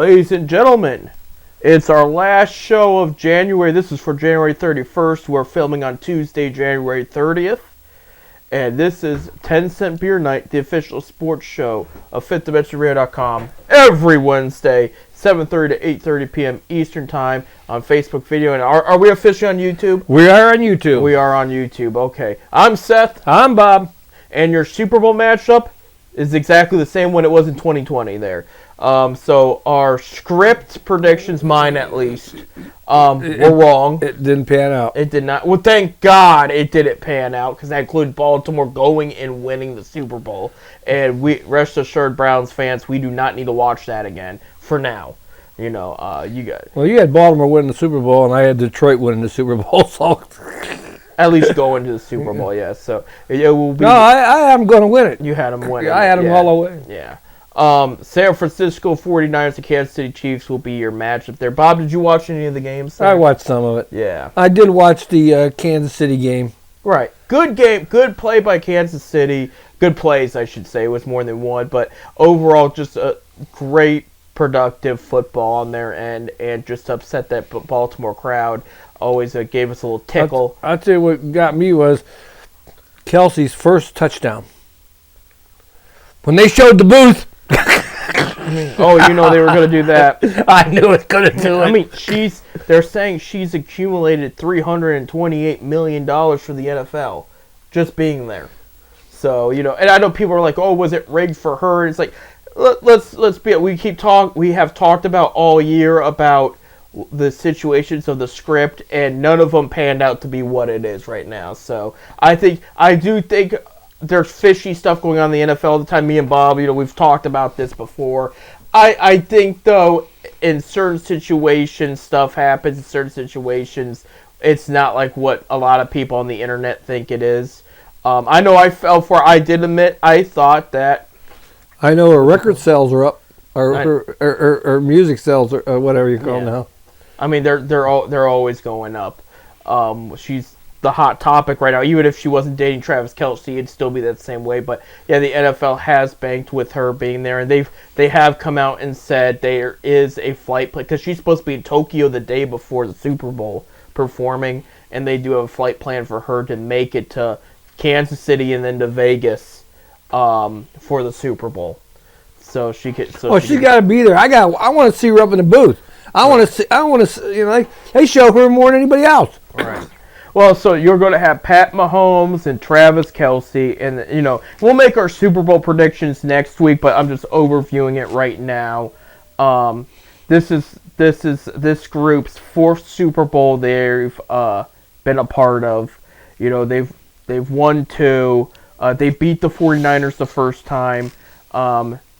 Ladies and gentlemen, it's our last show of January. This is for January 31st. We're filming on Tuesday, January 30th. And this is 10 Cent Beer Night, the official sports show of FifthDimensionRadio.com. Every Wednesday, 7:30 to 8:30 p.m. Eastern Time on Facebook video. And are we officially on YouTube? We are on YouTube. We are on YouTube. Okay. I'm Seth. I'm Bob. And your Super Bowl matchup is exactly the same one it was in 2020 there. So our script predictions, mine at least, were wrong. It didn't pan out. It did not. Well, thank God it didn't pan out, because that included Baltimore going and winning the Super Bowl. And we, rest assured, Browns fans, we do not need to watch that again for now. You know, you got. Well, you had Baltimore winning the Super Bowl, and I had Detroit winning the Super Bowl. So at least going to the Super Bowl, yes. Yeah. So it will be. No, I am going to win it. You had them winning. I had them all the way. Yeah. San Francisco 49ers and Kansas City Chiefs will be your matchup there. Bob, did you watch any of the games there? I watched some of it. Yeah. I did watch the Kansas City game. Right. Good game. Good play by Kansas City. Good plays, I should say. It was more than one. But overall, just a great, productive football on their end. And just upset that Baltimore crowd. Always gave us a little tickle. I'll tell you what got me was Kelsey's first touchdown. When they showed the booth. Oh, you know they were going to do that. I knew it was going to do it. I mean, they're saying she's accumulated $328 million for the NFL just being there. So, you know, and I know people are like, oh, was it rigged for her? It's like, let's be, we have talked about all year about the situations of the script, and none of them panned out to be what it is right now. So I do think there's fishy stuff going on in the NFL all the time. Me and Bob, you know, we've talked about this before. I think, though, in certain situations, stuff happens. In certain situations, it's not like what a lot of people on the internet think it is. I know I fell for it. I did admit I thought that. I know her record sales are up, or music sales, or whatever you call them now. I mean, they're always going up. She's the hot topic right now. Even if she wasn't dating Travis Kelce, it'd still be that same way. But yeah, the NFL has banked with her being there, and they have come out and said there is a flight plan, because she's supposed to be in Tokyo the day before the Super Bowl performing, and they do have a flight plan for her to make it to Kansas City and then to Vegas for the Super Bowl. So she could. So she's got to be there. I want to see her up in the booth. I want to see. You know, they show her more than anybody else. Right. Well, so you're going to have Pat Mahomes and Travis Kelce, and, you know, we'll make our Super Bowl predictions next week, but I'm just overviewing it right now. This is this group's fourth Super Bowl they've been a part of. You know, they've won two. They beat the 49ers the first time.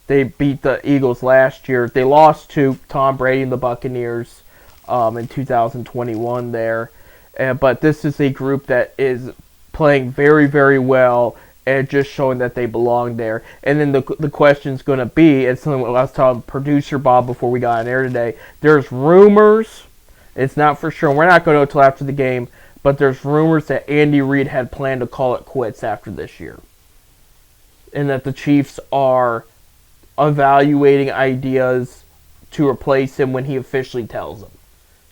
They beat the Eagles last year. They lost to Tom Brady and the Buccaneers in 2021 there. But this is a group that is playing very, very well and just showing that they belong there. And then the question's going to be, and something I was telling producer Bob before we got on air today, there's rumors, it's not for sure, we're not going to know until after the game, but there's rumors that Andy Reid had planned to call it quits after this year. And that the Chiefs are evaluating ideas to replace him when he officially tells them.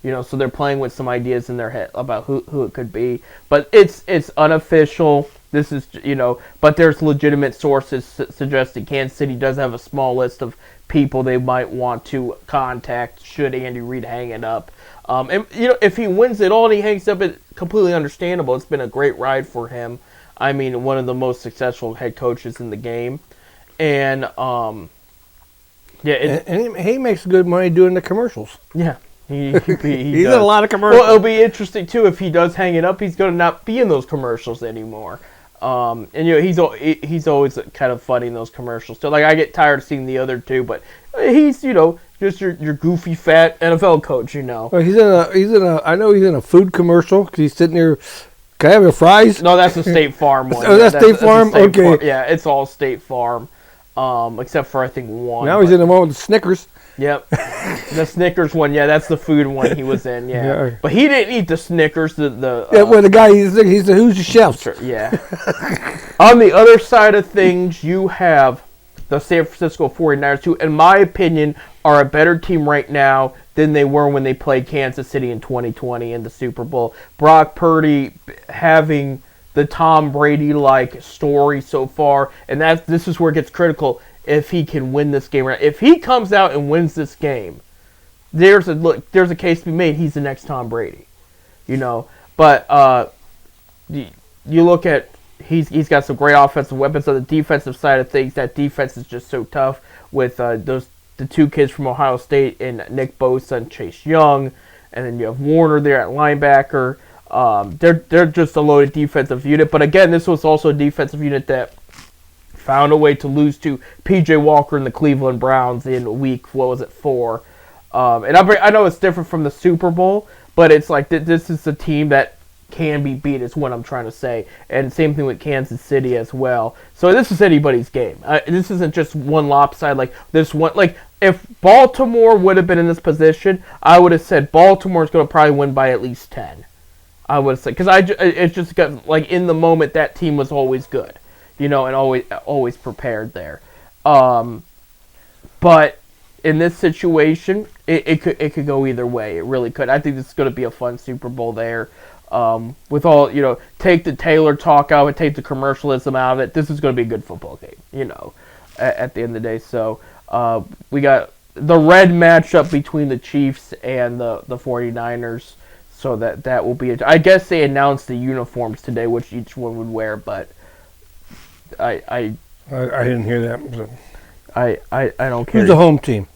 You know, so they're playing with some ideas in their head about who it could be. But it's unofficial. This is, you know, but there's legitimate sources suggesting Kansas City does have a small list of people they might want to contact should Andy Reid hang it up. And, you know, if he wins it all and he hangs up, it's completely understandable. It's been a great ride for him. I mean, one of the most successful head coaches in the game. And, yeah. And he makes good money doing the commercials. Yeah. He's in a lot of commercials. Well, it'll be interesting, too, if he does hang it up, he's going to not be in those commercials anymore. And, you know, he's always kind of funny in those commercials. So, like, I get tired of seeing the other two, but he's, you know, just your goofy, fat NFL coach, you know. Well, I know he's in a food commercial because he's sitting there. Can I have your fries? No, that's a State Farm one. Oh, that's State Farm? Okay. Farm. Yeah, it's all State Farm, except for, I think, one. Now he's in the one with the Snickers. Yep. The Snickers one, yeah, that's the food one he was in, yeah. But he didn't eat the Snickers. Well, the guy, he's who's the chef? Yeah. On the other side of things, you have the San Francisco 49ers, who, in my opinion, are a better team right now than they were when they played Kansas City in 2020 in the Super Bowl. Brock Purdy having the Tom Brady-like story so far, and this is where it gets critical if he can win this game. If he comes out and wins this game, there's a case to be made. He's the next Tom Brady, But you look at he's got some great offensive weapons on the defensive side of things. That defense is just so tough with the two kids from Ohio State and Nick Bosa and Chase Young, and then you have Warner there at linebacker. They're just a loaded defensive unit. But again, this was also a defensive unit that found a way to lose to P.J. Walker and the Cleveland Browns in week 4. And I know it's different from the Super Bowl, but it's like this is a team that can be beat is what I'm trying to say. And same thing with Kansas City as well. So this is anybody's game. This isn't just one lopside like this one. Like if Baltimore would have been in this position, I would have said Baltimore is going to probably win by at least 10. I would say because it's just got like in the moment that team was always good, and always prepared there. But in this situation, it could go either way. It really could. I think this is going to be a fun Super Bowl there. With all take the Taylor talk out and take the commercialism out of it. This is going to be a good football game. At the end of the day. So we got the red matchup between the Chiefs and the 49ers. So that will be it. I guess they announced the uniforms today, which each one would wear, but I didn't hear that. So. I don't care. Who's the home team?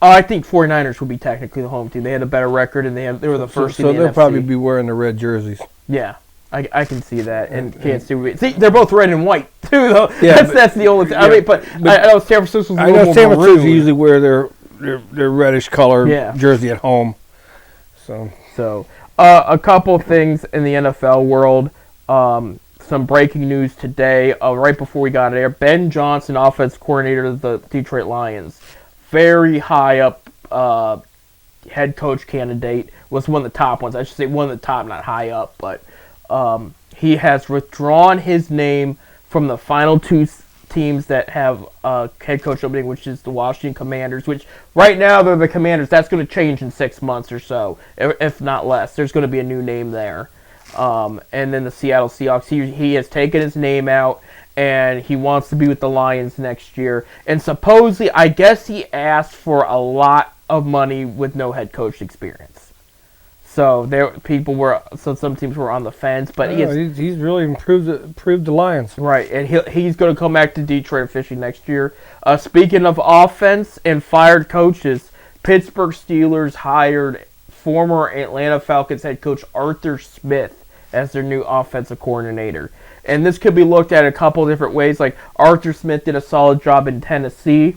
I think 49ers would be technically the home team. They had a better record, and they were the first in the NFC. So they'll probably be wearing the red jerseys. Yeah, I can see that. And Kansas City. See, they're both red and white, too, though. Yeah, that's the only thing. Yeah, but I know San Francisco's a little more San Francisco maroon. usually wear their reddish color jersey at home. So a couple things in the NFL world. Some breaking news today, right before we got there. Ben Johnson, offense coordinator of the Detroit Lions, very high up head coach candidate, was one of the top ones. I should say one of the top, not high up, but he has withdrawn his name from the final two teams that have a head coach opening, which is the Washington Commanders, which right now they're the Commanders. That's going to change in 6 months or so, if not less. There's going to be a new name there. And then the Seattle Seahawks, he has taken his name out, and he wants to be with the Lions next year. And supposedly, I guess he asked for a lot of money with no head coach experience. So some teams were on the fence, but he's really improved the Lions. Right, and he's going to come back to Detroit officially next year. Speaking of offense and fired coaches, Pittsburgh Steelers hired former Atlanta Falcons head coach Arthur Smith as their new offensive coordinator. And this could be looked at a couple different ways. Like Arthur Smith did a solid job in Tennessee,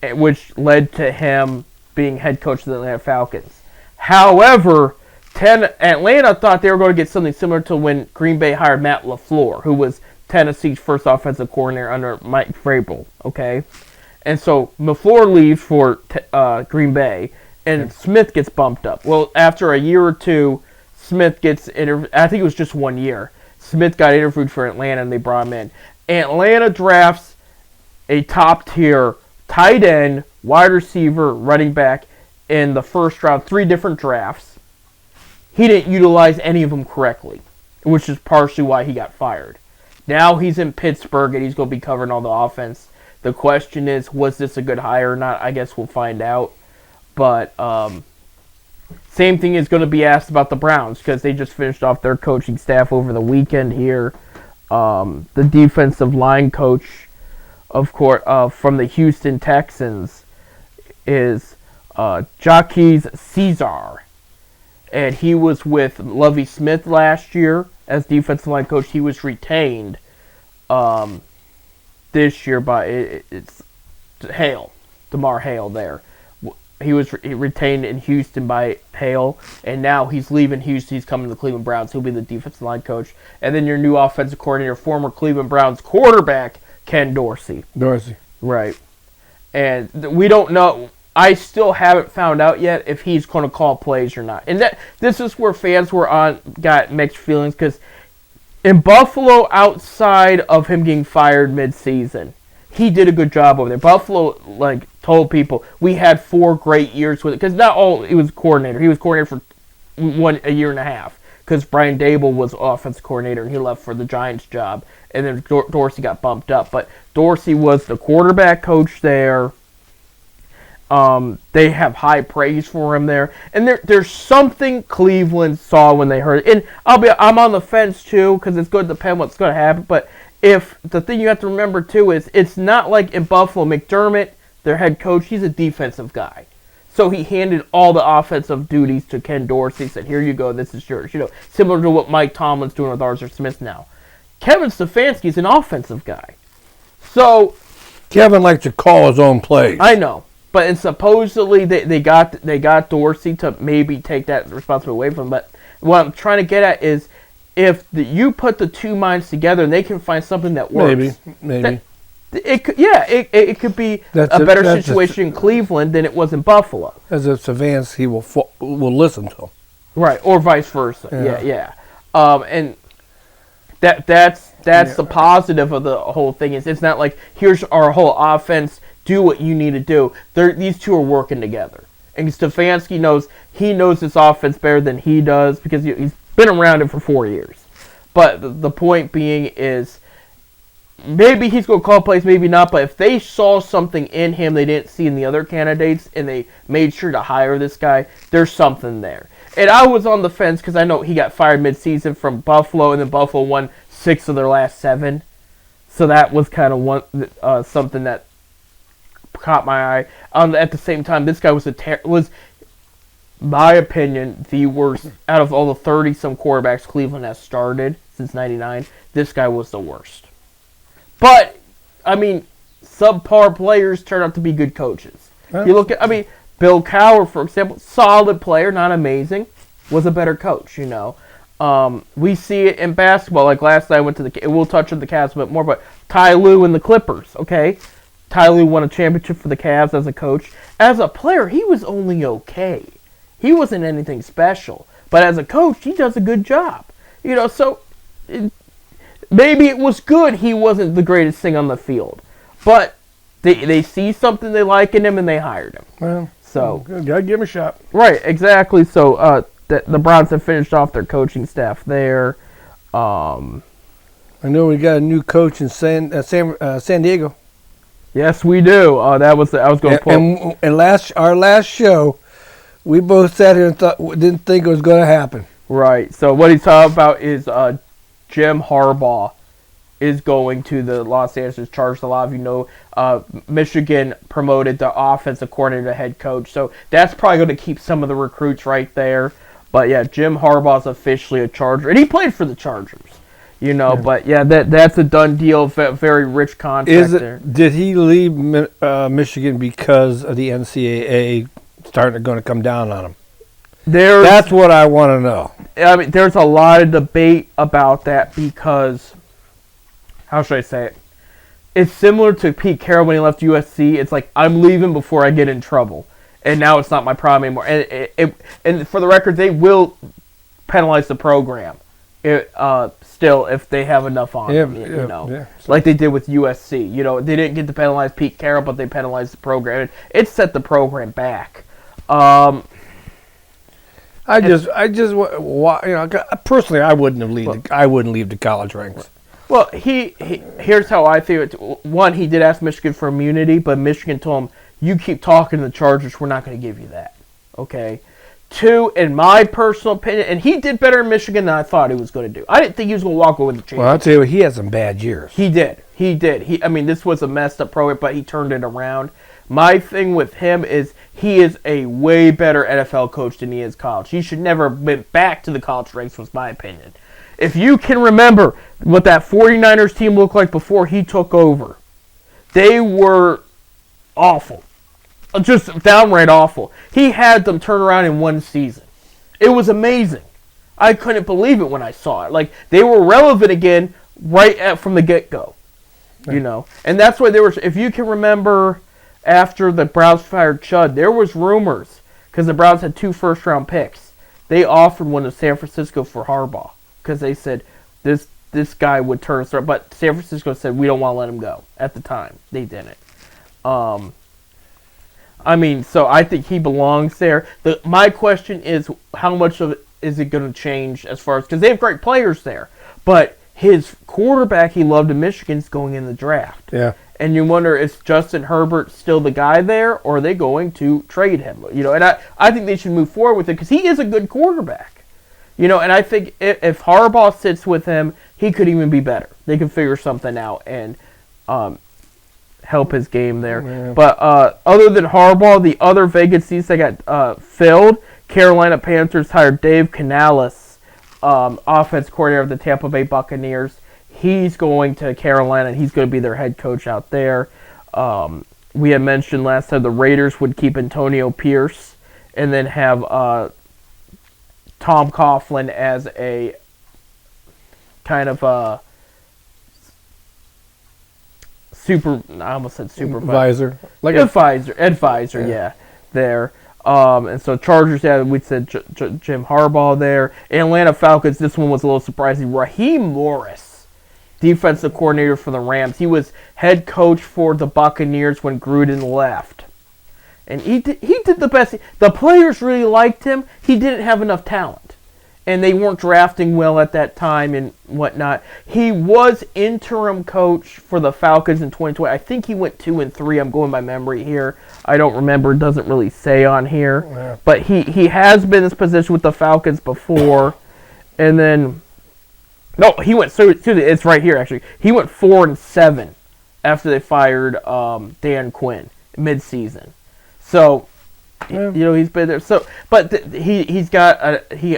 which led to him being head coach of the Atlanta Falcons. However, Atlanta thought they were going to get something similar to when Green Bay hired Matt LaFleur, who was Tennessee's first offensive coordinator under Mike Vrabel. Okay, and so LaFleur leaves for Green Bay, and Smith gets bumped up. Well, after a year or two, Smith gets interviewed. I think it was just 1 year. Smith got interviewed for Atlanta, and they brought him in. Atlanta drafts a top-tier tight end, wide receiver, running back in the first round, 3 different drafts. He didn't utilize any of them correctly, which is partially why he got fired. Now he's in Pittsburgh, and he's going to be covering all the offense. The question is, was this a good hire or not? I guess we'll find out. But same thing is going to be asked about the Browns, because they just finished off their coaching staff over the weekend here. The defensive line coach, of course, from the Houston Texans is Jaquez Caesar. And he was with Lovie Smith last year as defensive line coach. He was retained this year by it's Damar Hale there. He was retained in Houston by Hale, and now he's leaving Houston. He's coming to the Cleveland Browns. He'll be the defensive line coach. And then your new offensive coordinator, former Cleveland Browns quarterback, Ken Dorsey. Right. And we don't know. I still haven't found out yet if he's going to call plays or not. And this is where fans got mixed feelings, because in Buffalo, outside of him getting fired mid-season, he did a good job over there. Buffalo, like, told people, we had 4 great years with it. Because not all, he was coordinator. He was coordinator for a year and a half. Because Brian Dable was offense coordinator, and he left for the Giants job. And then Dorsey got bumped up. But Dorsey was the quarterback coach there. They have high praise for him there. And there's something Cleveland saw when they heard it. And I'm on the fence, too, because it's going to depend what's going to happen. But if the thing you have to remember, too, is it's not like in Buffalo, McDermott, their head coach, he's a defensive guy. So he handed all the offensive duties to Ken Dorsey. Said, here you go, this is yours. Similar to what Mike Tomlin's doing with Arthur Smith now. Kevin Stefanski's an offensive guy. So Kevin likes to call his own plays. I know. But supposedly they got Dorsey to maybe take that responsibility away from him. But what I'm trying to get at is if you put the two minds together and they can find something that works. Maybe. It could be a better situation in Cleveland than it was in Buffalo. As if Stefanski will listen to him. Right, or vice versa. Yeah. And that's the positive of the whole thing is it's not like here's our whole offense, do what you need to do. These two are working together. And Stefanski knows this offense better than he does because he's been around it for 4 years. But the point being is maybe he's going to call plays, maybe not. But if they saw something in him they didn't see in the other candidates and they made sure to hire this guy, there's something there. And I was on the fence because I know he got fired midseason from Buffalo, and then Buffalo won 6 of their last 7. So that was kind of something that caught my eye. At the same time, this guy was, my opinion, the worst out of all the 30-some quarterbacks Cleveland has started since '99. This guy was the worst. But I mean, subpar players turn out to be good coaches. You look at, Bill Cowher, for example, solid player, not amazing, was a better coach. We see it in basketball. Like last night, I went to we'll touch on the Cavs a bit more, but Ty Lue and the Clippers. Okay. Ty Lue won a championship for the Cavs as a coach. As a player, he was only okay. He wasn't anything special. But as a coach, he does a good job. So maybe it was good he wasn't the greatest thing on the field. But they see something they like in him and they hired him. Well, so gotta give him a shot. Right, exactly. So the Browns have finished off their coaching staff there. I know we got a new coach in San Diego. Yes, we do. I was going to pull. And our last show, we both sat here and didn't think it was going to happen. Right. So what he's talking about is Jim Harbaugh is going to the Los Angeles Chargers. A lot of you know Michigan promoted the offensive coordinator to head coach. So that's probably going to keep some of the recruits right there. But yeah, Jim Harbaugh is officially a Charger. And he played for the Chargers. But yeah, that's a done deal. Very rich contract there. Did he leave Michigan because of the NCAA going to come down on him? That's what I want to know. There's a lot of debate about that because, how should I say it? It's similar to Pete Carroll when he left USC. It's like, I'm leaving before I get in trouble. And now it's not my problem anymore. And for the record, they will penalize the program. Still, if they have enough on them, like they did with USC. They didn't get to penalize Pete Carroll, but they penalized the program. It set the program back. Personally, I wouldn't leave the college ranks. Well, here's how I feel it. One, he did ask Michigan for immunity, but Michigan told him, "You keep talking to the Chargers, we're not going to give you that." Okay. 2, in my personal opinion, and he did better in Michigan than I thought he was going to do. I didn't think he was going to walk away with the championship. Well, I'll tell you what, he had some bad years. He did. This was a messed up program, but he turned it around. My thing with him is he is a way better NFL coach than he is college. He should never have been back to the college ranks, was my opinion. If you can remember what that 49ers team looked like before he took over, they were awful. Just downright awful. He had them turn around in one season. It was amazing. I couldn't believe it when I saw it. Like, they were relevant again from the get-go. Right. And that's why if you can remember, after the Browns fired Chud, there was rumors, because the Browns had 2 first-round picks. They offered one to San Francisco for Harbaugh, because they said, this this guy would turn. But San Francisco said we don't want to let him go. At the time, they didn't. I mean, so I think he belongs there. My question is, how much of it is it going to change as far as, because they have great players there, but his quarterback he loved in Michigan is going in the draft. Yeah. And you wonder, is Justin Herbert still the guy there, or are they going to trade him? You know, and I think they should move forward with it because he is a good quarterback. You know, and I think if Harbaugh sits with him, he could even be better. They can figure something out and help his game there. Yeah. But other than Harbaugh, the other vacancies that got filled, Carolina Panthers hired Dave Canales, offense coordinator of the Tampa Bay Buccaneers. He's going to Carolina, and he's going to be their head coach out there. We had mentioned last time the Raiders would keep Antonio Pierce and then have Tom Coughlin as a kind of a I almost said supervisor. Advisor, yeah, there. And so Chargers, yeah, we said Jim Harbaugh there. Atlanta Falcons, this one was a little surprising. Raheem Morris, defensive coordinator for the Rams. He was head coach for the Buccaneers when Gruden left. And he did the best. The players really liked him. He didn't have enough talent. And they weren't drafting well at that time and whatnot. He was interim coach for the Falcons in 2020. I think he went 2-3. I'm going by memory here. I don't remember. It doesn't really say on here. Yeah. But he has been in this position with the Falcons before. And then... No, he went... So it's right here, actually. He went 4-7 after they fired Dan Quinn mid-season. So... Yeah. You know, he's been there. So, but he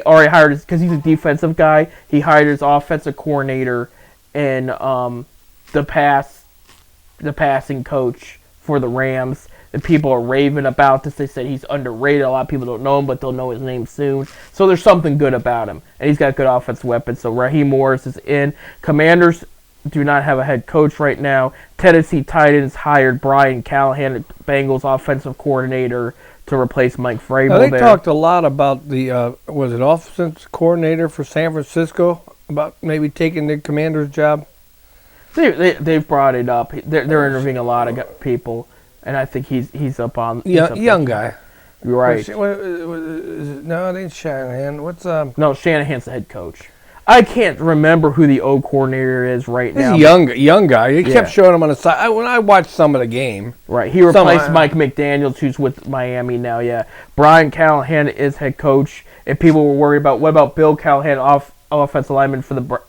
already hired his, because he's a defensive guy. He hired his offensive coordinator and the passing coach for the Rams. And people are raving about this. They said he's underrated. A lot of people don't know him, but they'll know his name soon. So there's something good about him, and he's got good offensive weapons. So Raheem Morris is in. Commanders do not have a head coach right now. Tennessee Titans hired Brian Callahan, Bengals offensive coordinator, to replace Mike Vrabel. Now, they talked a lot about the offensive coordinator for San Francisco, about maybe taking the Commander's job. They've brought it up. They're interviewing a lot of people, and I think he's up on. Young guy. You're right. No, it ain't Shanahan. No, Shanahan's the head coach. I can't remember who the O coordinator is right now. He's a young guy. He kept showing him on the side. When I watched some of the game. Right. He replaced Mike McDaniels, who's with Miami now, yeah. Brian Callahan is head coach, and people were worried about, what about Bill Callahan, offensive lineman for the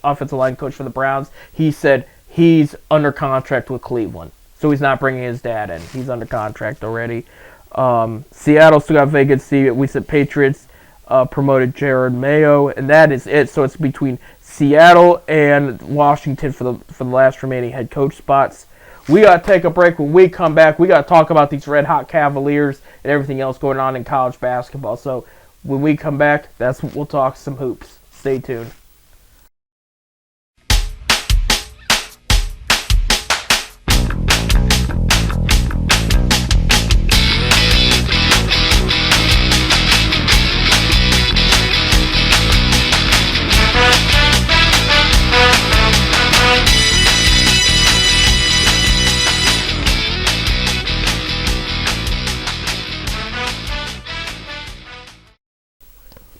offensive line coach for the Browns? He said he's under contract with Cleveland, so he's not bringing his dad in. He's under contract already. Seattle still got vacancy. We said Patriots promoted Jared Mayo, and that is it. So it's between Seattle and Washington for the last remaining head coach spots. We got to take a break. When we come back, we got to talk about these Red Hot Cavaliers and everything else going on in college basketball. So when we come back, we'll talk some hoops. Stay tuned.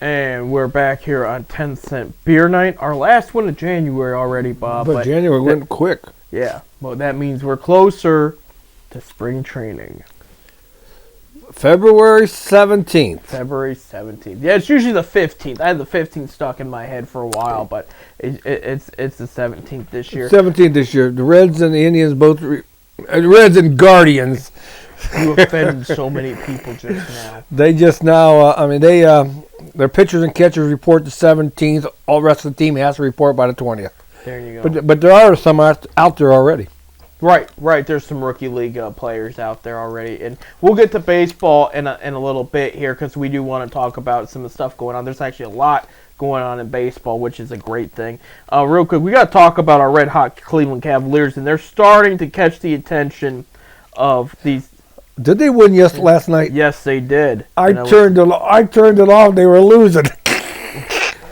And we're back here on 10 Cent Beer Night. Our last one of January already, Bob. But January went quick. Yeah. Well, that means we're closer to spring training. February 17th. February 17th. Yeah, it's usually the 15th. I had the 15th stuck in my head for a while, but it's the 17th this year. 17th this year. The Reds and the Indians both... Reds and Guardians. You offended so many people just now. They just now... their pitchers and catchers report the 17th. All the rest of the team has to report by the 20th. There you go. But there are some out there already. Right. There's some rookie league players out there already, and we'll get to baseball in a little bit here because we do want to talk about some of the stuff going on. There's actually a lot going on in baseball, which is a great thing. Real quick, we got to talk about our red hot Cleveland Cavaliers, and they're starting to catch the attention of these. Did they win last night? Yes, they did. I turned it off. They were losing.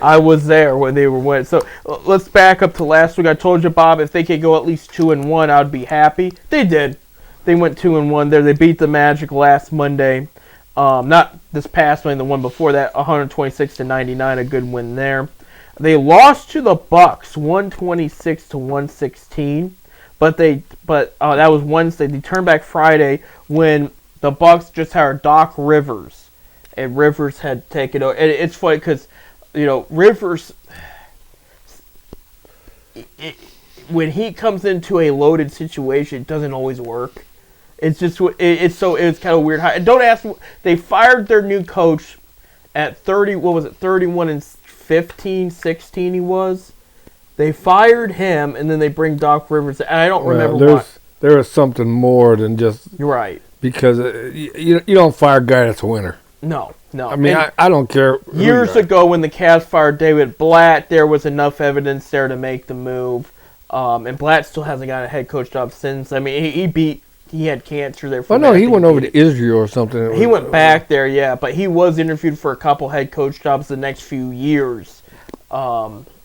I was there when they were winning. So let's back up to last week. I told you, Bob, if they could go at least 2-1, I'd be happy. They did. They went 2-1 there. They beat the Magic last Monday. Not this past Monday, the one before that, 126-99, a good win there. They lost to the Bucks, 126-116. But that was Wednesday. They turned back Friday when the Bucks just hired Doc Rivers, and Rivers had taken over. And it's funny because, Rivers, when he comes into a loaded situation, it doesn't always work. It's just it's kind of weird. Don't ask. They fired their new coach at 30. What was it? 31-15, 16. He was. They fired him, and then they bring Doc Rivers. And I don't remember why. There is something more than just... You're right. Because you don't fire a guy that's a winner. No. I mean, I don't care. Years ago when the Cavs fired David Blatt, there was enough evidence there to make the move. And Blatt still hasn't got a head coach job since. I mean, he had cancer there. Oh, no, he went over to Israel or something. He went back there, yeah. But he was interviewed for a couple head coach jobs the next few years.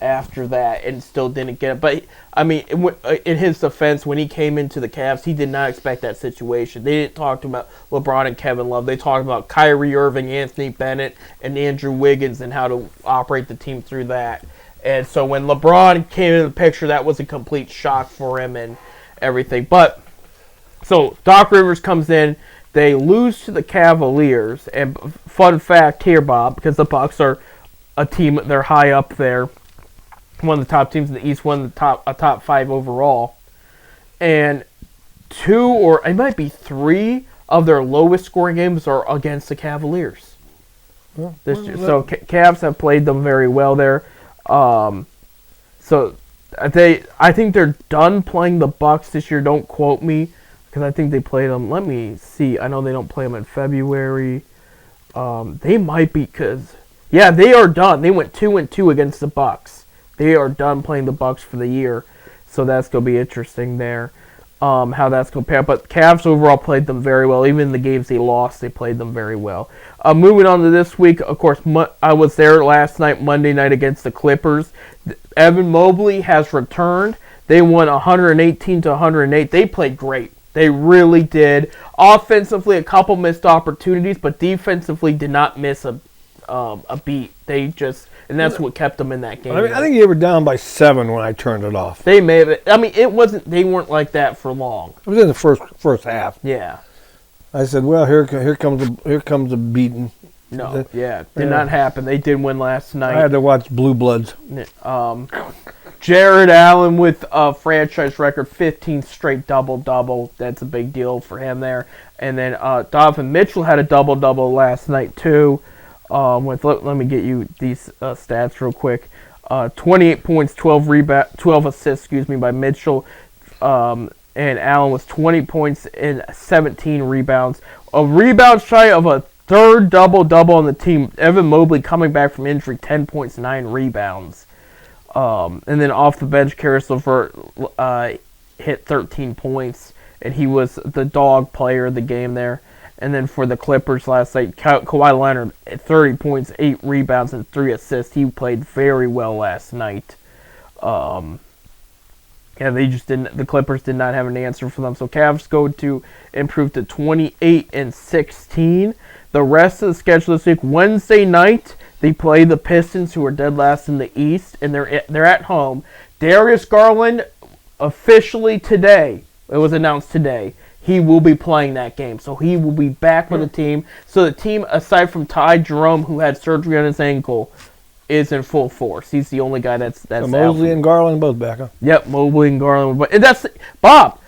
After that, and still didn't get it. But, I mean, in his defense, when he came into the Cavs, he did not expect that situation. They didn't talk to him about LeBron and Kevin Love. They talked about Kyrie Irving, Anthony Bennett, and Andrew Wiggins and how to operate the team through that. And so when LeBron came into the picture, that was a complete shock for him and everything. But, so Doc Rivers comes in. They lose to the Cavaliers. And fun fact here, Bob, because the Bucks are a team, they're high up there. One of the top teams in the East, a top 5 overall. And 2 or it might be 3 of their lowest scoring games are against the Cavaliers. So Cavs have played them very well there. So I think they're done playing the Bucks this year. Don't quote me because I think they played them. Let me see. I know they don't play them in February. They might be because they are done. They went 2-2 against the Bucks. They are done playing the Bucks for the year, so that's going to be interesting there, how that's going to pair. But Cavs overall played them very well. Even in the games they lost, they played them very well. Moving on to this week, of course, I was there last night, Monday night, against the Clippers. Evan Mobley has returned. They won 118-108. They played great. They really did. Offensively, a couple missed opportunities, but defensively did not miss a beat. And that's what kept them in that game. I think they were down by 7 when I turned it off. They may have. I mean, it wasn't. They weren't like that for long. It was in the first half. Yeah. I said, well, here comes the beating. No, did not happen. They did win last night. I had to watch Blue Bloods. Jared Allen with a franchise record, 15 straight double-double. That's a big deal for him there. And then Donovan Mitchell had a double-double last night too. Let me get you these stats real quick. 28 points, 12 assists, by Mitchell. And Allen was 20 points and 17 rebounds. A rebound shy of a third double-double on the team. Evan Mobley coming back from injury, 10 points, 9 rebounds. And then off the bench, Karis LeVert hit 13 points, and he was the dog player of the game there. And then for the Clippers last night, Kawhi Leonard, 30 points, 8 rebounds, and 3 assists. He played very well last night. The Clippers did not have an answer for them. So Cavs go to improve to 28-16. The rest of the schedule this week, Wednesday night, they play the Pistons, who are dead last in the East, and they're at home. Darius Garland, officially today, it was announced today, he will be playing that game. So he will be back with the team. So the team, aside from Ty Jerome, who had surgery on his ankle, is in full force. He's the only guy that's so Mobley and Garland both back, huh? Yep, Mobley and Garland. And that's Bob.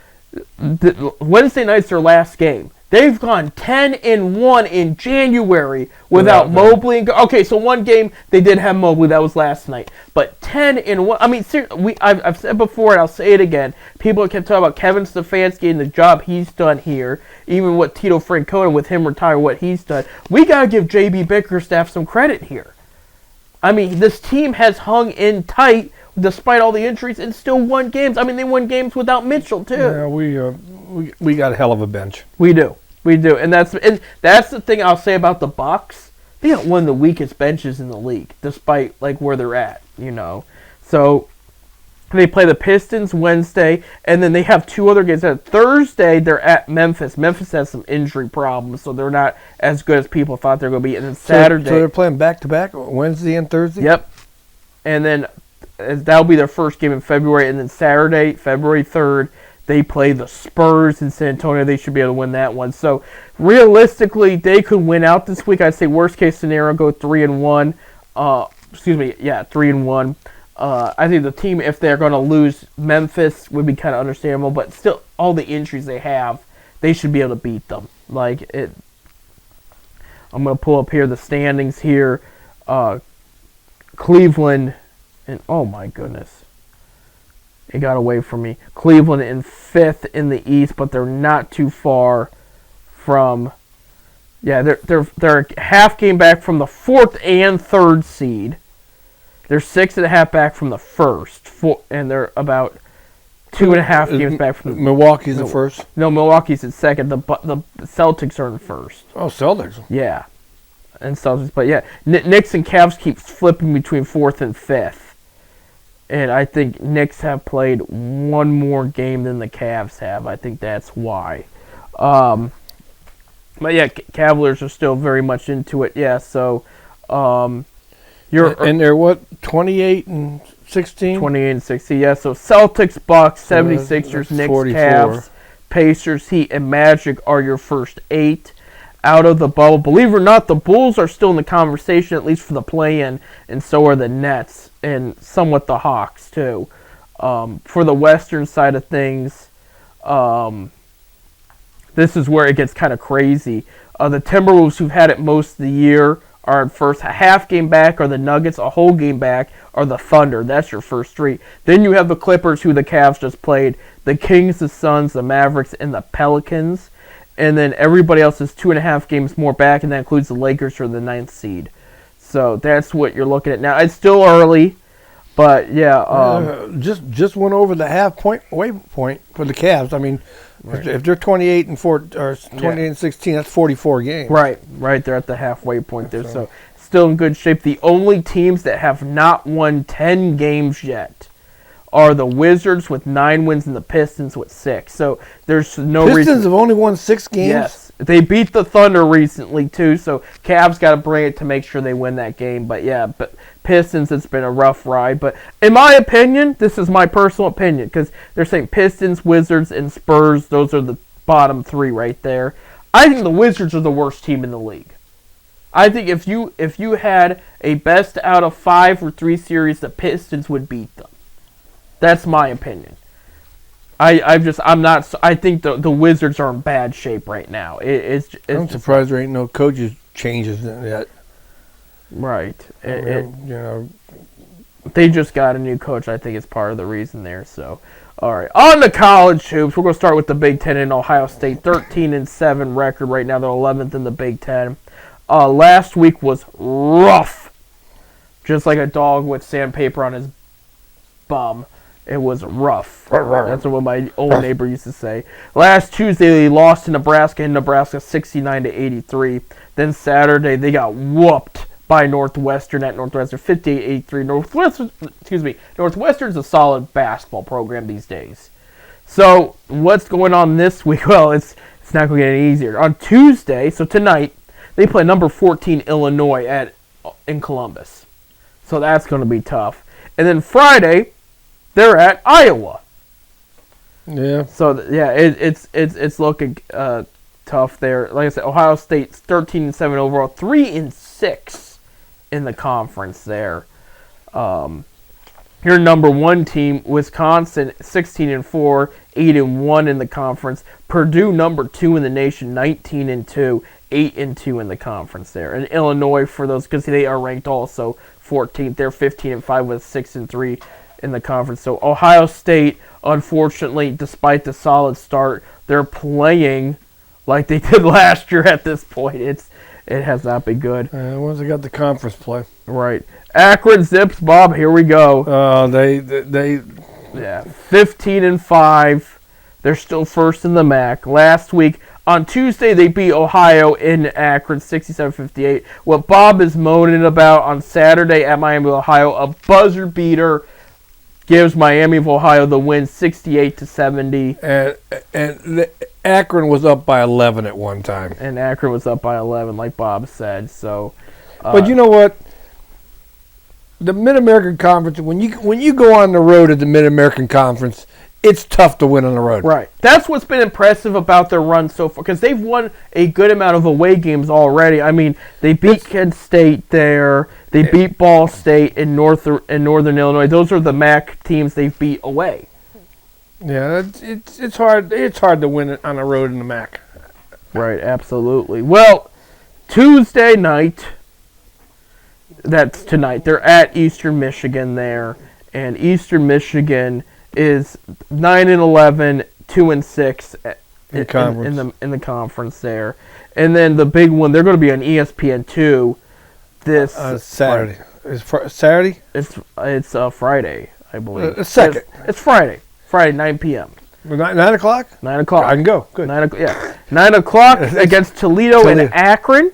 Wednesday night's their last game. They've gone 10-1 in January without Mobley. Okay, so one game they did have Mobley. That was last night. But 10-1. I mean, I've said before, and I'll say it again. People kept talking about Kevin Stefanski and the job he's done here. Even what Tito Francona, with him retired, what he's done. We got to give J.B. Bickerstaff some credit here. I mean, this team has hung in tight despite all the injuries and still won games. I mean, they won games without Mitchell, too. Yeah, we got a hell of a bench. We do. And that's the thing I'll say about the Bucks. they got one of the weakest benches in the league, despite like where they're at, So they play the Pistons Wednesday, and then they have 2 other games. Thursday, they're at Memphis. Memphis has some injury problems, so they're not as good as people thought they were going to be. And then Saturday... So they're playing back-to-back, Wednesday and Thursday? Yep. And then that'll be their first game in February. And then Saturday, February 3rd, they play the Spurs in San Antonio. They should be able to win that one. So realistically, they could win out this week. I'd say worst-case scenario, go 3-1. 3-1. I think the team, if they're going to lose Memphis, would be kind of understandable. But still, all the injuries they have, they should be able to beat them. I'm going to pull up here the standings here. Cleveland, and oh my goodness, it got away from me. Cleveland in 5th in the East, but they're not too far from. Yeah, they're a half game back from the 4th and 3rd seed. They're 6.5 back from the 1st, and they're about 2.5 games back from Milwaukee's the first. No, Milwaukee's in 2nd. The Celtics are in 1st. Oh, Celtics. Yeah, and Celtics, but yeah, Knicks and Cavs keep flipping between 4th and 5th, and I think Knicks have played one more game than the Cavs have. I think that's why. But yeah, Cavaliers are still very much into it. Yeah, so. And they're what, 28 and 16? 28 and 16, yeah. So Celtics, Bucks, 76ers, Knicks, 44. Cavs, Pacers, Heat, and Magic are your first 8 out of the bubble. Believe it or not, the Bulls are still in the conversation, at least for the play-in, and so are the Nets, and somewhat the Hawks, too. For the Western side of things, this is where it gets kind of crazy. The Timberwolves, who've had it most of the year, are first a half game back, are the Nuggets, a whole game back, are the Thunder. That's your first 3. Then you have the Clippers, who the Cavs just played, the Kings, the Suns, the Mavericks, and the Pelicans. And then everybody else is 2.5 games more back, and that includes the Lakers for the 9th seed. So that's what you're looking at now. It's still early, but yeah. Just went over the waypoint for the Cavs. I mean, right. If they're 28 and 16, that's 44 games. Right. They're at the halfway point there, so still in good shape. The only teams that have not won 10 games yet are the Wizards with 9 wins and the Pistons with 6. So there's no reason. Pistons have only won 6 games? Yes. They beat the Thunder recently, too, so Cavs got to bring it to make sure they win that game. But, yeah, Pistons, it's been a rough ride. But in my opinion, this is my personal opinion, because they're saying Pistons, Wizards, and Spurs, those are the bottom 3 right there. I think the Wizards are the worst team in the league. I think if you had a best out of 5 or 3 series, the Pistons would beat them. That's my opinion. I think the Wizards are in bad shape right now. I'm surprised there ain't no coaches changes yet. Right. They just got a new coach. I think it's part of the reason there. So, all right, on to college hoops. We're going to start with the Big Ten and Ohio State. 13-7 record right now. They're 11th in the Big Ten. Last week was rough, just like a dog with sandpaper on his bum. It was rough. That's what my old neighbor used to say. Last Tuesday, they lost to Nebraska 69-83. Then Saturday, they got whooped by Northwestern at Northwestern 58-83. Northwestern's a solid basketball program these days. So what's going on this week? Well, it's not going to get any easier. On Tuesday, so tonight, they play number 14 Illinois in Columbus. So that's going to be tough. And then Friday, they're at Iowa. Yeah. So yeah, it's looking tough there. Like I said, Ohio State's 13-7 overall, 3-6 in the conference there. Your number 1 team, Wisconsin, 16-4, 8-1 in the conference. Purdue, number 2 in the nation, 19-2, 8-2 in the conference there. And Illinois, for those, because they are ranked also 14th. They're 15-5 with 6-3 in the conference. So Ohio State, unfortunately, despite the solid start, they're playing like they did last year at this point. It has not been good. Once they got the conference play. Right. Akron Zips, Bob, here we go. They 15-5. They're still first in the MAC. Last week, On Tuesday, they beat Ohio in Akron 67-58. What Bob is moaning about on Saturday at Miami of Ohio, a buzzer beater gives Miami of Ohio the win 68-70. And Akron was up by 11 at one time. And Akron was up by 11, like Bob said. So, but you know what? The Mid-American Conference, when you go on the road at the Mid-American Conference, it's tough to win on the road. Right. That's what's been impressive about their run so far, because they've won a good amount of away games already. I mean, they beat Kent State there. They beat Ball State in Northern Illinois. Those are the MAC teams they've beat away. Yeah, it's hard. It's hard to win it on the road in the MAC. Right. Absolutely. Well, Tuesday night. That's tonight. They're at Eastern Michigan there, and Eastern Michigan is 9-11, 2-6 in the conference there. And then the big one, they're going to be on ESPN2 this Saturday. It's Saturday? It's Friday, I believe. Second. It's Friday. Friday, 9 p.m. 9 o'clock? 9 o'clock. I can go. Good. 9 o'clock against Toledo and Akron.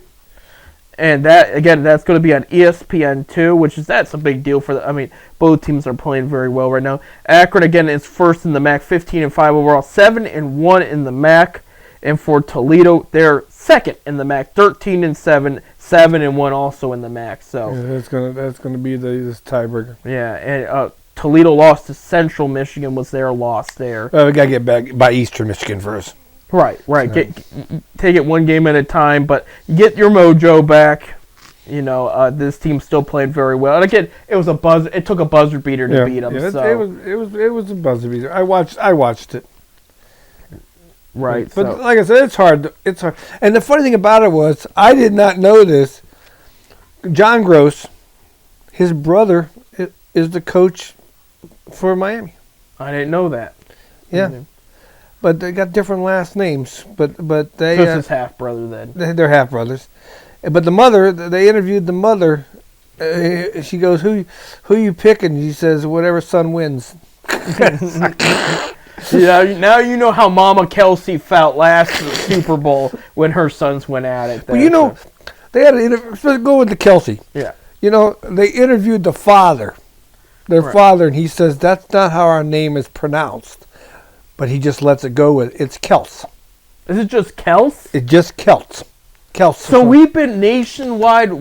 And that's going to be on ESPN2, that's a big deal for them. I mean, both teams are playing very well right now. Akron, again, is first in the MAC, 15-5 overall, 7-1 in the MAC. And for Toledo, they're second in the MAC, 13-7, 7-1 also in the MAC. So that's gonna be this tiebreaker. Yeah, and Toledo lost to Central Michigan, was their loss there. We gotta get back by Eastern Michigan first. Right. Take it one game at a time, but get your mojo back. This team's still playing very well. And again, it took a buzzer beater to beat them. Yeah, so. it was a buzzer beater. I watched it. Right. But like I said, it's hard. And the funny thing about it was, I did not know this. John Gross, his brother, is the coach for Miami. I didn't know that. Yeah. Mm-hmm. But they got different last names. But they. This is half brother then. They're half brothers. But the mother, they interviewed the mother. She goes, "Who you picking?" He says, "Whatever son wins." Now you know how Mama Kelsey felt last Super Bowl when her sons went at it. Well, they had an interview. Let's go with the Kelsey. Yeah. They interviewed the father, father, and he says that's not how our name is pronounced, but he just lets it go with it's Kels. Is it just Kels? It's just Kels. Kels. So we've been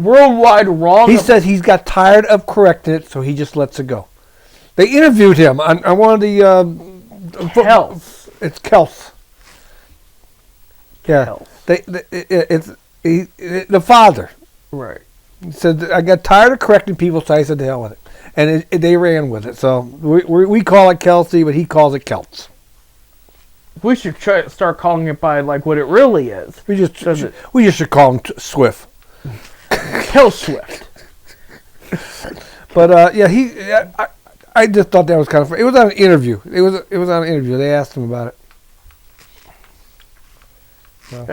worldwide wrong. He says he's got tired of correcting it, so he just lets it go. They interviewed him on one of the. Kels. It's Kels. Yeah. Kels. It's the father. Right. He said, I got tired of correcting people, so I said, to hell with it. And they ran with it. So we call it Kelsey, but he calls it Kelts. We should start calling it by what it really is. We just should call him Swift. Kel Swift. But I just thought that was kind of funny. It was on an interview. It was on an interview. They asked him about it. So.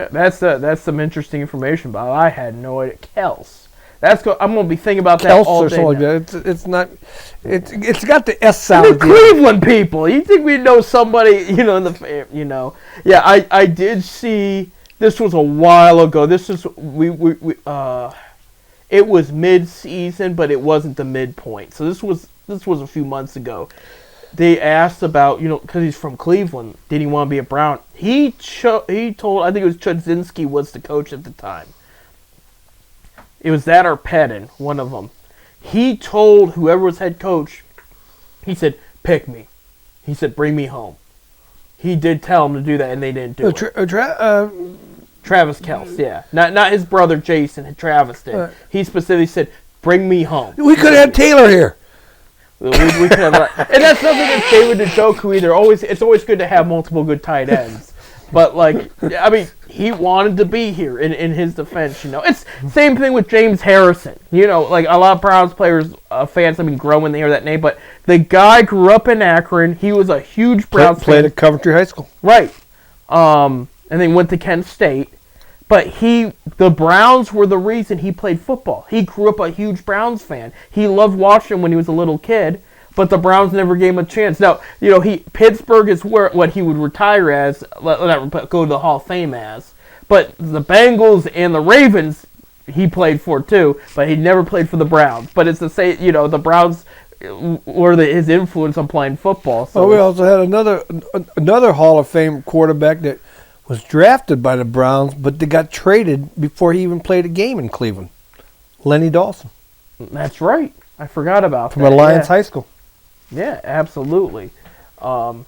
That's some interesting information, Bob. I had no idea. Kels. I'm going to be thinking about that all day. Like that. It's not. It's got the S sound. The Cleveland people. You think we know somebody? In the. Yeah, I did see. This was a while ago. This is it was mid-season, but it wasn't the midpoint. So this was a few months ago. They asked about, because he's from Cleveland, did he want to be a Brown? He told, I think it was Chudzinski was the coach at the time. It was that or Pettin, one of them. He told whoever was head coach, he said, pick me. He said, bring me home. He did tell him to do that, and they didn't do it. Travis Kelce, yeah. Not his brother Jason, Travis did. He specifically said, bring me home. We could have had Taylor here. We could have, and that's nothing against David Njoku either. It's always good to have multiple good tight ends. But, he wanted to be here in his defense, It's same thing with James Harrison. A lot of Browns players, fans have been growing to hear that name, but the guy grew up in Akron. He was a huge Browns fan. Played at Coventry High School. Right. And then went to Kent State. But the Browns were the reason he played football. He grew up a huge Browns fan. He loved watching them when he was a little kid, but the Browns never gave him a chance. Now, Pittsburgh is what he would retire as, go to the Hall of Fame as. But the Bengals and the Ravens, he played for too, but he never played for the Browns. But it's the same, the Browns were his influence on playing football. So we also had another Hall of Fame quarterback that was drafted by the Browns, but they got traded before he even played a game in Cleveland. Lenny Dawson. That's right. I forgot about that. From Alliance High School. Yeah, absolutely. So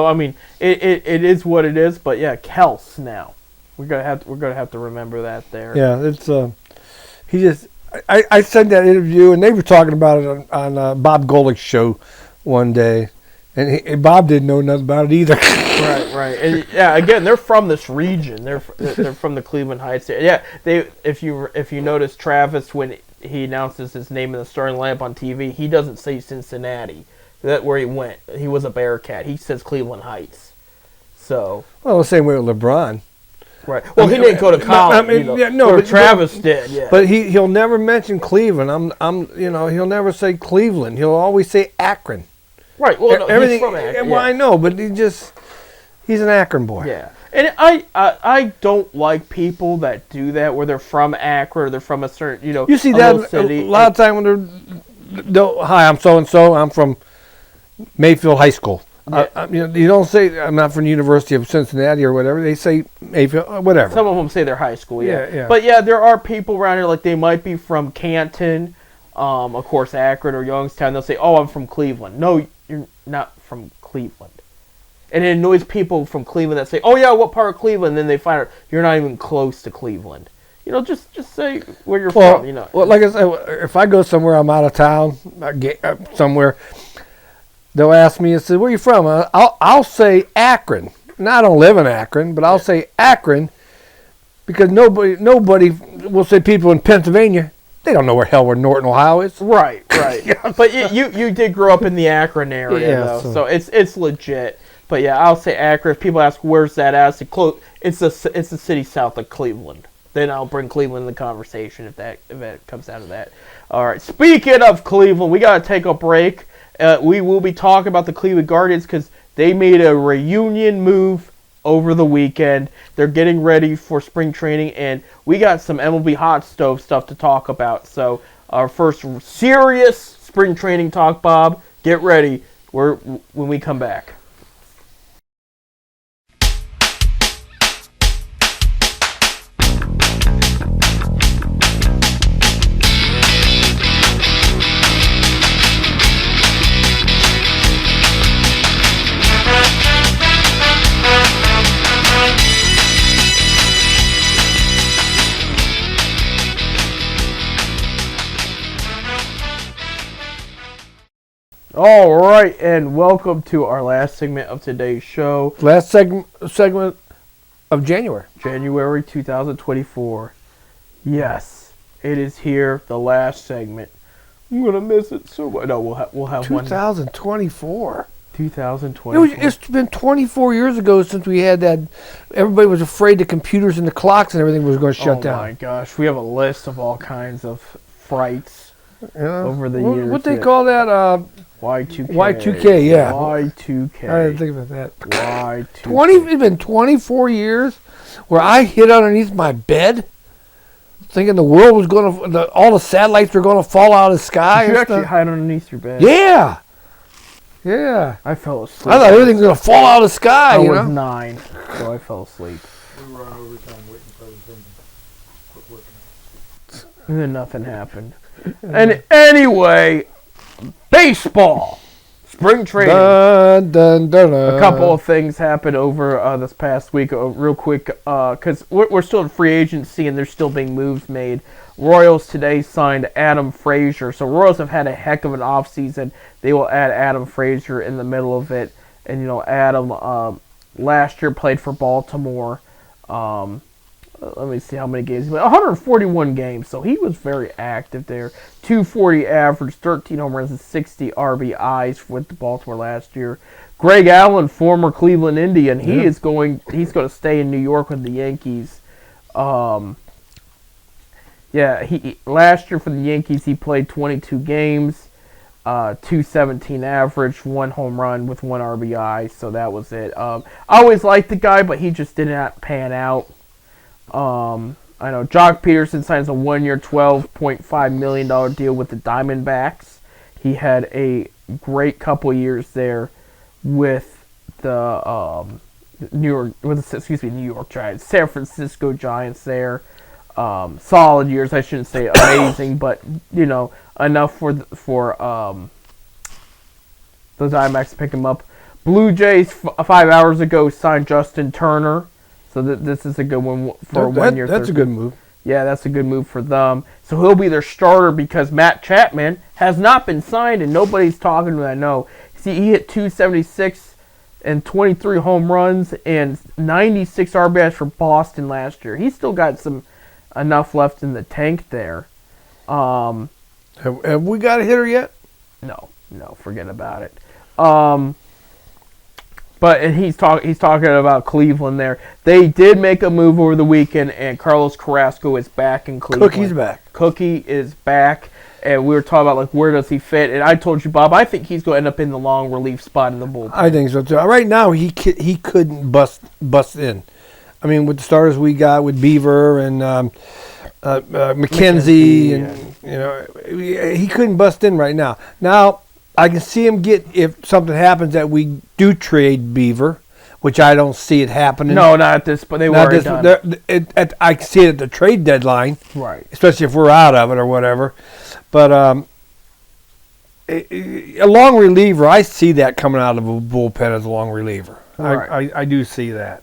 I mean, it is what it is. But yeah, Kels now. We're gonna have to remember that there. Yeah, it's he just. I said that interview, and they were talking about it on Bob Golick's show one day, and Bob didn't know nothing about it either. Right. And yeah, again, they're from this region. They're from the Cleveland Heights. Yeah, if you notice Travis when he announces his name in the starting lineup on TV, he doesn't say Cincinnati. That's where he went. He was a Bearcat. He says Cleveland Heights. So. Well, the same way with LeBron. Right. Well, he didn't go to college. But Travis did. Yeah. But he'll never mention Cleveland. He'll never say Cleveland. He'll always say Akron. Right. Well, everything. He's from Akron. Well, I know, but he's an Akron boy. Yeah. And I don't like people that do that where they're from Akron or they're from a certain You see that city. A lot of time when they're hi, I'm so and so. I'm from Mayfield High School. Yeah. You don't say I'm not from the University of Cincinnati or whatever. They say Mayfield, whatever. Some of them say they're high school. Yeah. But yeah, there are people around here like they might be from Canton, of course Akron or Youngstown. They'll say, "Oh, I'm from Cleveland." No, you're not from Cleveland. And it annoys people from Cleveland that say, "Oh yeah, what part of Cleveland?" And then they find out you're not even close to Cleveland. Just say where you're from. Well, like I said, if I go somewhere, I'm out of town, somewhere. They'll ask me and say, "Where are you from?" I'll say Akron. And I don't live in Akron, but I'll say Akron because nobody will say people in Pennsylvania. They don't know where Norton, Ohio is. Right. But you did grow up in the Akron area, though, so it's legit. But yeah, I'll say Akron. If people ask where's that at, it's the city south of Cleveland. Then I'll bring Cleveland in the conversation if that comes out of that. All right. Speaking of Cleveland, we gotta take a break. We will be talking about the Cleveland Guardians because they made a reunion move over the weekend. They're getting ready for spring training, and we got some MLB hot stove stuff to talk about. So our first serious spring training talk, Bob. Get ready. When we come back. All right, and welcome to our last segment of today's show. Last segment of January. January 2024. Yes, it is here, the last segment. I'm going to miss it so much. No, we'll have 2024. 2024. It's been 24 years ago since we had that. Everybody was afraid the computers and the clocks and everything was going to shut down. Oh, my gosh. We have a list of all kinds of frights over the years. What they call that? Y2K. Y2K, yeah. Y2K. I didn't think about that. Y2K. It's been 24 years where I hid underneath my bed thinking the world was going to, all the satellites were going to fall out of the sky. Did you actually hide underneath your bed? Yeah. I fell asleep. I thought everything was going to fall out of the sky. I was 9, so I fell asleep. We were on overtime waiting for the thing to quit working. And then nothing happened. And anyway, baseball. Spring training. Dun, dun, dun, dun. A couple of things happened over this past week, real quick, because we're still in free agency and there's still being moves made. Royals today signed Adam Frazier. So Royals have had a heck of an offseason. They will add Adam Frazier in the middle of it. And, Adam last year played for Baltimore. Let me see how many games he played. 141 games, so he was very active there. 240 average, 13 home runs, and 60 RBIs with the Baltimore last year. Greg Allen, former Cleveland Indian, he's going to stay in New York with the Yankees. He last year for the Yankees he played 22 games. .217 average, 1 home run with 1 RBI. So that was it. I always liked the guy, but he just did not pan out. I know Jock Peterson signs a 1-year, $12.5 million deal with the Diamondbacks. He had a great couple years there with the New York Giants, San Francisco Giants there. Solid years, I shouldn't say amazing, but enough for the Diamondbacks to pick him up. Blue Jays 5 hours ago signed Justin Turner. So this is a good one for a 1 year. That's a good move. Yeah, that's a good move for them. So he'll be their starter because Matt Chapman has not been signed and nobody's talking to him, I know. See, he hit .276 and 23 home runs and 96 RBIs for Boston last year. He's still got enough left in the tank there. Have we got a hitter yet? No, forget about it. But he's talking about Cleveland there. They did make a move over the weekend, and Carlos Carrasco is back in Cleveland. Cookie's back. Cookie is back, and we were talking about where does he fit. And I told you, Bob, I think he's going to end up in the long relief spot in the bullpen. I think so too. Right now, he couldn't bust in. I mean, with the starters we got with Beaver and McKenzie, and he couldn't bust in right now. Now, I can see him if something happens that we do trade Beaver, which I don't see it happening. No, not at this, but they were done. I can see it at the trade deadline, right? Especially if we're out of it or whatever. But a long reliever, I see that coming out of a bullpen as a long reliever. Right. I do see that.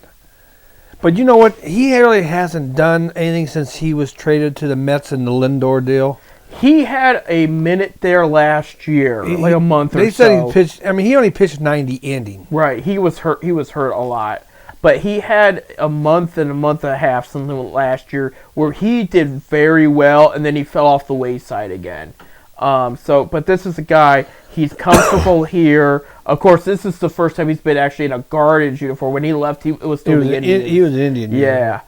But you know what? He really hasn't done anything since he was traded to the Mets in the Lindor deal. He had a minute there last year, a month or so. They said he pitched. I mean, he only pitched 90 innings. Right. He was hurt. He was hurt a lot, but he had a month and a half, something last year, where he did very well, and then he fell off the wayside again. But this is a guy. He's comfortable here. Of course, this is the first time he's been actually in a Guardians uniform. When he left, it was still the Indians. He was an Indian. Yeah.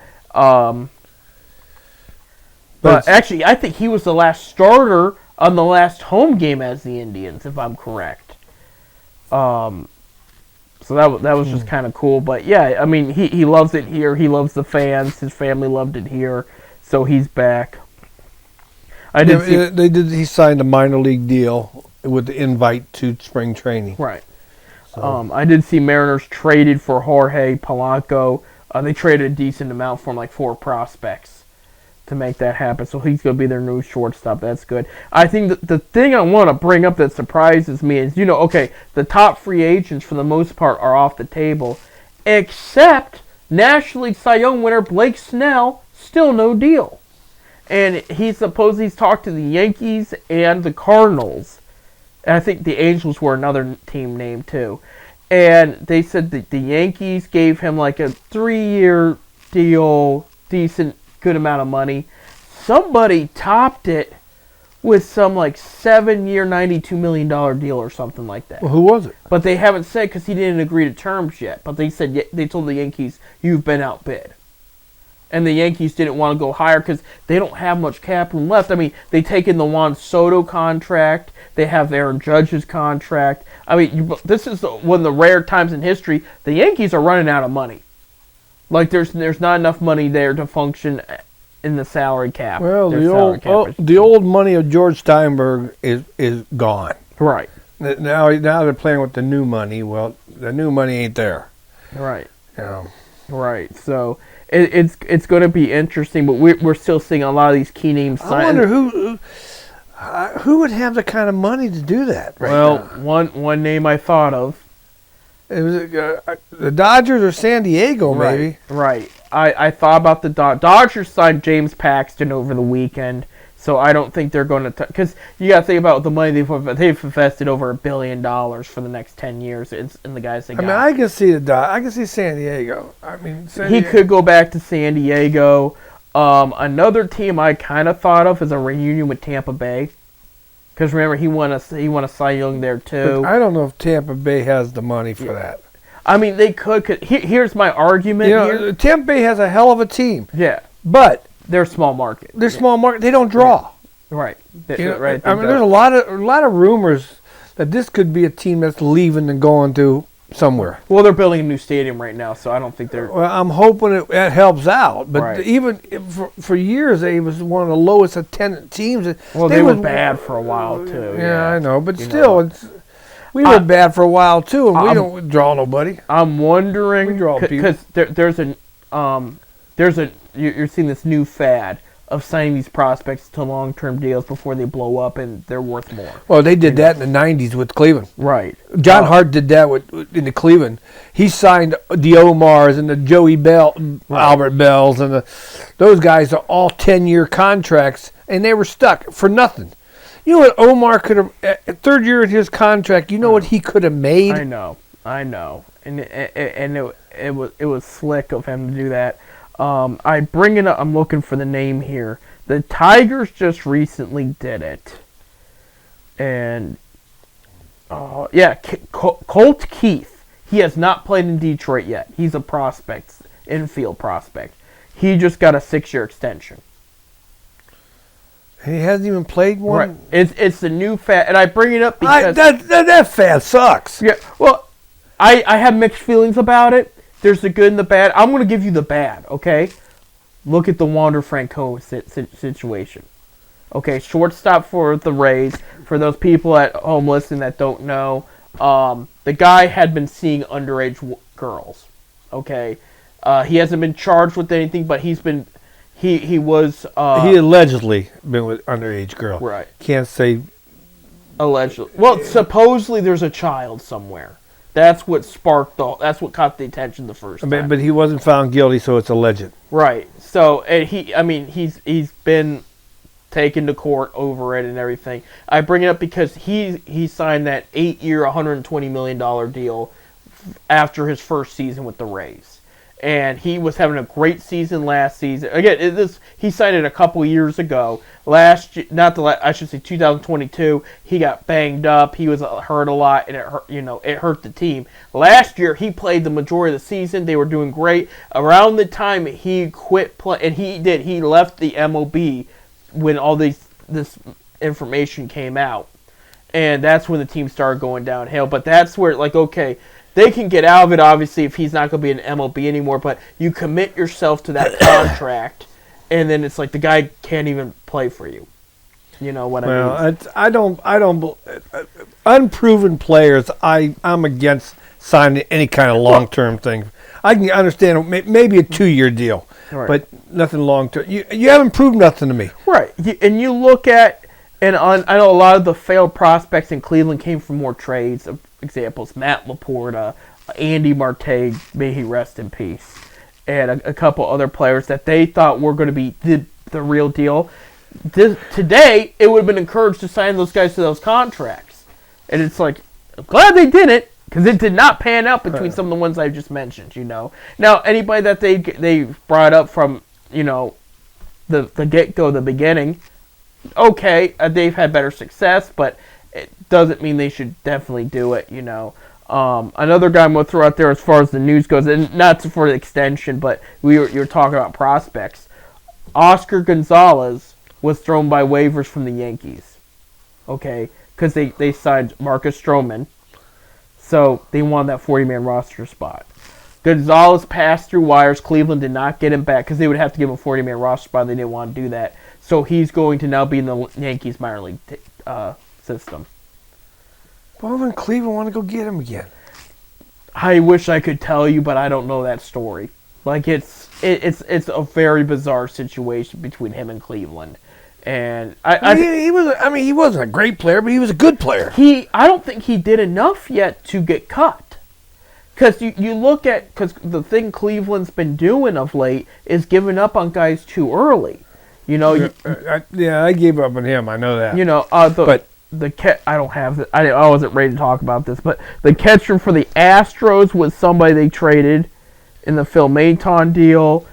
But actually, I think he was the last starter on the last home game as the Indians, if I'm correct. So that was just kind of cool. But yeah, I mean, he loves it here. He loves the fans. His family loved it here, so he's back. He signed a minor league deal with the invite to spring training. Right. So. I did see Mariners traded for Jorge Polanco. They traded a decent amount for him, like 4 prospects, to make that happen. So he's going to be their new shortstop. That's good. I think the thing I want to bring up that surprises me is, the top free agents for the most part are off the table, except National League Cy Young winner Blake Snell, still no deal. And he's talked to the Yankees and the Cardinals. And I think the Angels were another team name too. And they said that the Yankees gave him like a 3-year deal, decent, good amount of money. Somebody topped it with some 7-year, $92 million deal or something like that. Well, who was it? But they haven't said because he didn't agree to terms yet. But they told the Yankees, you've been outbid. And the Yankees didn't want to go higher because they don't have much cap room left. I mean, they take in the Juan Soto contract. They have Aaron Judge's contract. I mean, this is one of the rare times in history the Yankees are running out of money. There's not enough money there to function in the salary cap. Well, the old money of George Steinberg is gone. Right. Now they're playing with the new money. Well, the new money ain't there. Right. Right. So it's going to be interesting, but we're still seeing a lot of these key names signed. I wonder who would have the kind of money to do that right now. One name I thought of. It was the Dodgers or San Diego, maybe. Right. I thought about the Dodgers signed James Paxton over the weekend, so I don't think they're going to... Because you got to think about the money they've invested over $1 billion for the next 10 years in the guys they got. I can see I can see San Diego. He could go back to San Diego. Another team I kind of thought of is a reunion with Tampa Bay. Because remember, he won a Cy Young there too. But I don't know if Tampa Bay has the money for that. I mean, they could. Here's my argument here. Tampa Bay has a hell of a team. Yeah. But they're a small market. They're small market. They don't draw. Right. Right. I mean, there's a lot of rumors that this could be a team that's leaving and going to somewhere. Well, they're building a new stadium right now, so I don't think they're. Well, I'm hoping it helps out. But Right. even for years, they was one of the lowest attendant teams. Well, they were bad for a while too. Yeah, I know, but You still, know. we were bad for a while too, and we I'm- don't draw nobody. I'm wondering We draw people. because you're seeing this new fad of signing these prospects to long-term deals before they blow up and they're worth more. Well, they did that in the '90s with Cleveland. Right. John Hart did that in the Cleveland. He signed the Omars and the Joey Bell, Albert Bells, and those guys are all 10-year contracts, and they were stuck for nothing. You know what Omar could have, at third year in his contract, you know what he could have made? I know, and it was slick of him to do that. I bring it up. I'm looking for the name here. The Tigers just recently did it, and Colt Keith. He has not played in Detroit yet. He's a prospect, infield prospect. He just got a 6-year extension. He hasn't even played one. Right. It's the new fad, and I bring it up because That fad sucks. yeah. Well, I have mixed feelings about it. There's the good and the bad. I'm going to give you the bad, okay? Look at the Wander Franco situation. Okay, shortstop for the Rays. For those people at home listening that don't know, the guy had been seeing underage girls. Okay, he hasn't been charged with anything, but he's been he was He allegedly been with underage girl. right. Can't say. Allegedly, well, supposedly there's a child somewhere. That's what that's what caught the attention the first time. But he wasn't found guilty, so it's alleged. Right. So, and he's been taken to court over it and everything. I bring it up because he signed that 8-year, $120 million deal after his first season with the Rays. And he was having a great season last season. Again, he signed it a couple years ago. I should say 2022. He got banged up. He was hurt a lot, and it hurt the team. Last year, he played the majority of the season. They were doing great. Around the time he quit play, and he left the MLB when all this information came out, and that's when the team started going downhill. But that's where, okay. They can get out of it, obviously, if he's not going to be in MLB anymore, but you commit yourself to that contract, and then it's like the guy can't even play for you. You know what I mean? I don't. Unproven players, I'm against signing any kind of long-term thing. I can understand maybe a 2-year deal, Right. but nothing long-term. You haven't proved nothing to me. Right. And you look at, I know a lot of the failed prospects in Cleveland came from more trades. Examples: Matt Laporta, Andy Marte, may he rest in peace, and a couple other players that they thought were going to be the real deal. Today, it would have been encouraged to sign those guys to those contracts, and it's like, I'm glad they didn't, because it did not pan out between some of the ones I just mentioned. Now anybody that they brought up from the get-go, the beginning, okay, they've had better success, but it doesn't mean they should definitely do it, Another guy I'm going to throw out there as far as the news goes, and not for the extension, but you're talking about prospects. Oscar Gonzalez was thrown by waivers from the Yankees, okay, because they signed Marcus Stroman, so they won that 40-man roster spot. Gonzalez passed through wires. Cleveland did not get him back because they would have to give him a 40-man roster spot, and they didn't want to do that. So he's going to now be in the Yankees minor league system. Well, then Cleveland want to go get him again. I wish I could tell you, but I don't know that story. It's a very bizarre situation between him and Cleveland, and he wasn't a great player, but he was a good player. I don't think he did enough yet to get cut. Because you look at the thing Cleveland's been doing of late is giving up on guys too early. I gave up on him. I know that. I don't have it. I wasn't ready to talk about this, but the catcher for the Astros was somebody they traded in the Phil Maton deal.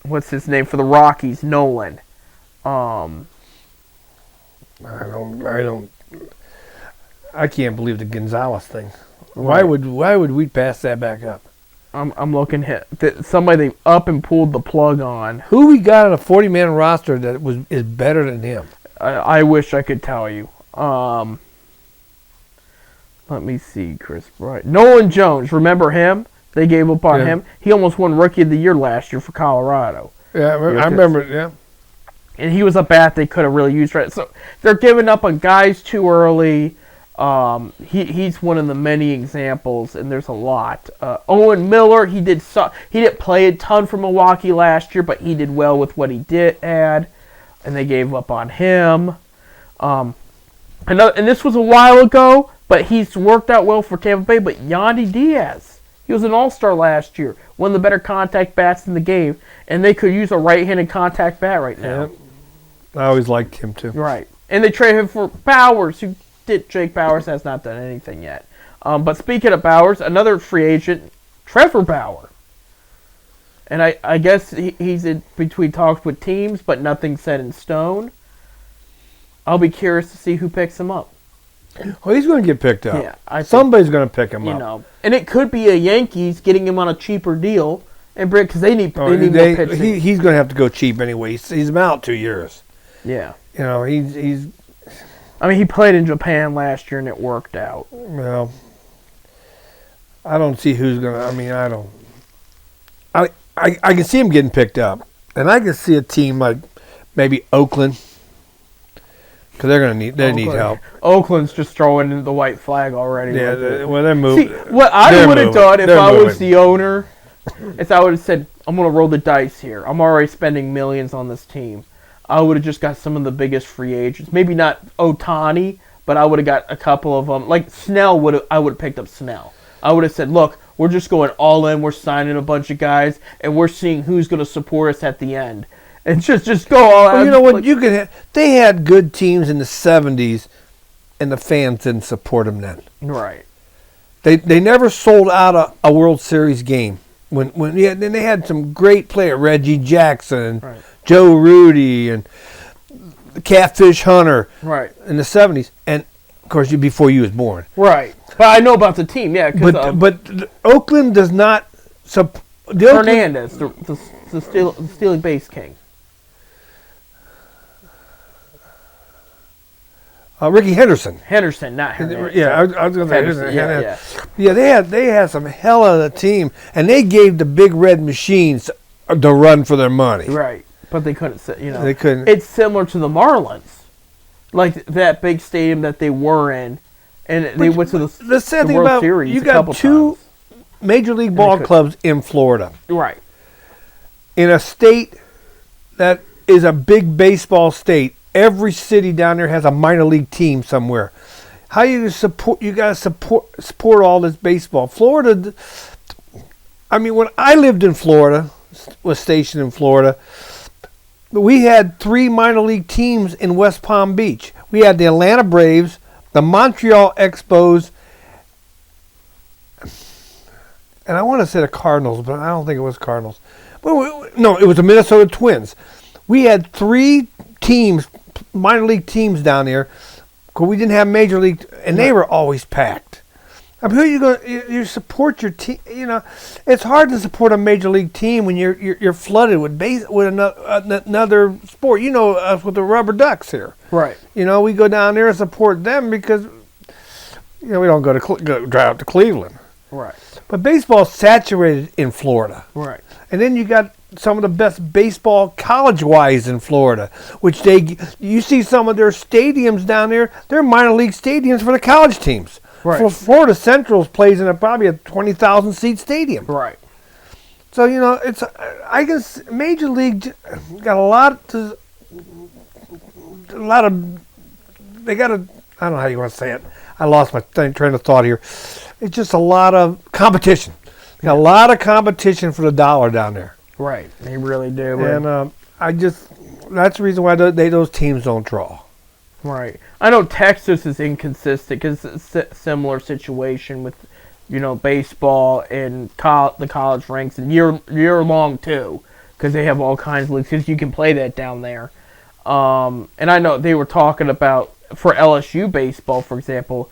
What's his name for the Rockies? Nolan. I can't believe the Gonzalez thing. Why would we pass that back up? I'm looking at somebody they up and pulled the plug on. Who we got on a 40-man roster that is better than him? I wish I could tell you. Let me see, Chris Bryant. Nolan Jones, remember him? They gave up on Yeah. him. He almost won Rookie of the Year last year for Colorado. Yeah, I remember. Yeah. And he was a bat they could have really used. Right, so they're giving up on guys too early. He's one of the many examples, and there's a lot. Owen Miller, he didn't play a ton for Milwaukee last year, but he did well with what he did add, and they gave up on him. And this was a while ago, but he's worked out well for Tampa Bay. But Yandy Diaz, he was an all-star last year, one of the better contact bats in the game, and they could use a right-handed contact bat right now. Yeah. I always liked him too. Right. And they traded him for Bowers, Jake Bowers has not done anything yet. But speaking of Bowers, another free agent, Trevor Bauer. And I guess he's in between talks with teams, but nothing set in stone. I'll be curious to see who picks him up. Well, he's going to get picked up. Yeah, Somebody's going to pick him up. And it could be a Yankees getting him on a cheaper deal, and because they need more pitching. He's going to have to go cheap anyway. He's been out 2 years. Yeah. He's. I mean, he played in Japan last year, and it worked out. Well, I don't see who's going to. I mean, I don't. I can see him getting picked up, and I can see a team like maybe Oakland, because they need help. Oakland's just throwing in the white flag already. Yeah, they're moving. See, what I would have done if I was the owner is I would have said, I'm going to roll the dice here. I'm already spending millions on this team. I would have just got some of the biggest free agents. Maybe not Ohtani, but I would have got a couple of them. Like Snell, I would have picked up Snell. I would have said, look, we're just going all in. We're signing a bunch of guys, and we're seeing who's going to support us at the end. And just go all out. Well, you know what? They had good teams in the 70s, and the fans didn't support them then. Right. They never sold out a World Series game. Then they had some great players, Reggie Jackson, Right. Joe Rudy, and the Catfish Hunter. Right. In the 70s, and of course before you was born. Right. But I know about the team, yeah. But Oakland does not support. Hernandez, the stealing base king. Ricky Henderson. Henderson, not Hernandez. Yeah, I was going to say Henderson. Yeah. Yeah, they had some hell of a team, and they gave the big red machines the run for their money. Right, but they couldn't. They couldn't. It's similar to the Marlins, like that big stadium that they were in, and they went to the sad thing World about Series. You got two major league ball clubs in Florida, right? In a state that is a big baseball state. Every city down there has a minor league team somewhere. How you support? You got to support all this baseball. Florida. I mean, when I lived in Florida, was stationed in Florida, we had 3 minor league teams in West Palm Beach. We had the Atlanta Braves, the Montreal Expos, and I want to say the Cardinals, but I don't think it was Cardinals. No, it was the Minnesota Twins. We had 3 teams, minor league teams down there, because we didn't have major league, and they were always packed. I mean, who are you going? You support your team. You know, it's hard to support a major league team when you're flooded with another sport. You know, us with the Rubber Ducks here. Right. You know, we go down there and support them because we don't go drive out to Cleveland. Right. But baseball's saturated in Florida. Right. And then you got some of the best baseball college-wise in Florida, which you see some of their stadiums down there. They're minor league stadiums for the college teams. Right. Florida Central plays in probably a 20,000 seat stadium. Right. So it's I guess Major League got a lot of they got a I don't know how you want to say it. I lost my train of thought here. It's just a lot of competition. Got a lot of competition for the dollar down there. Right. They really do. And that's the reason why those teams don't draw. Right. I know Texas is inconsistent because it's a similar situation with, baseball and the college ranks and year long too, because they have all kinds of leagues because you can play that down there. And I know they were talking about for LSU baseball, for example,